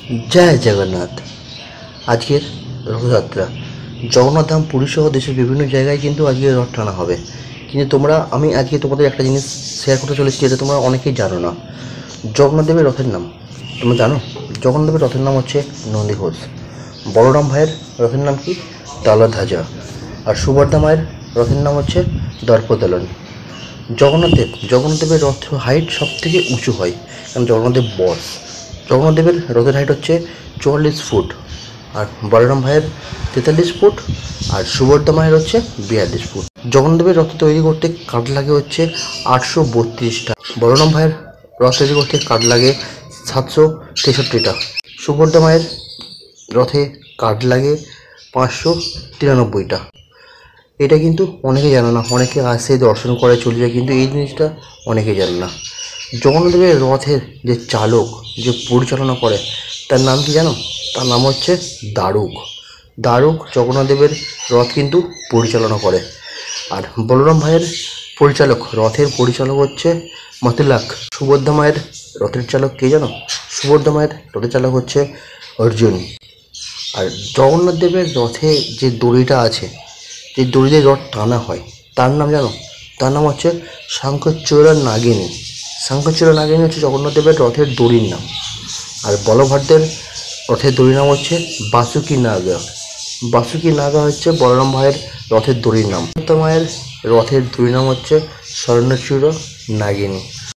জয় জগন্নাথ। আজকের রথযাত্রা জগন্নাথ ধাম পুরী সহ দেশের বিভিন্ন জায়গায় কিন্তু আজকে রথ টানা হবে। কিন্তু আমি আজকে তোমাদের একটা জিনিস শেয়ার করতে চলেছি যেটা তোমরা অনেকেই জানো না। জগন্নাথ দেবের রথের নাম তোমরা জানো? জগন্নাথ দেবের রথের নাম হচ্ছে নন্দীঘোষ। বলরাম ভাইয়ের রথের নাম কি? তালধ্বজা। আর সুভদ্রা মায়ের রথের নাম হচ্ছে দর্পদলন। জগন্নাথ দেবের রথ হাইট সব থেকে উঁচু হয়, কারণ জগন্নাথ দেব বস। জগন্নাথ দেবের রথের হাইট হচ্ছে 44 ফুট, আর বলরাম ভাইয়ের 43 ফুট, আর সুভদ্রা মায়ের হচ্ছে 42 ফুট। জগন্নাথ দেবের রথ তৈরি করতে কাঠ লাগে হচ্ছে 832টা। বলরাম ভাইয়ের রথ তৈরি করতে কাঠ লাগে 763টা। সুভদ্রা মায়ের রথে কাঠ লাগে 593টা। এটা কিন্তু অনেকে জানে না, অনেকে আসে দর্শন করে চলে যায়, কিন্তু এই জিনিসটা অনেকে জানে না। জগন্নাথ দেবের রথের যে চালক, যে পরিচালনা করে, তার নাম কি জানো? তার নাম হচ্ছে দারুক। জগন্নাথ দেবের রথ কিন্তু পরিচালনা করে। আর বলরাম ভাইয়ের রথের পরিচালক হচ্ছে মতিলাক। সুভদ্রা মায়ের রথের চালক কে জানো? সুভদ্রা মায়ের রথের চালক হচ্ছে অর্জুন। আর জগন্নাথ দেবের রথে যে দড়িটা আছে, যে দড়ি দিয়ে রথ টানা হয়, তার নাম জানো? তার নাম হচ্ছে শঙ্খচূড়া নাগিনী। শঙ্খচূড়া নাগিনী হচ্ছে জগন্নাথ দেবের রথের দড়ির নাম। আর বলভদ্রের রথের দড়ির নাম হচ্ছে বাসুকি নাগা। বাসুকি নাগা হচ্ছে বলরাম ভাইয়ের রথের দড়ির নাম। মায়ের রথের দড়ির নাম হচ্ছে স্বর্ণচূড়া নাগিনী।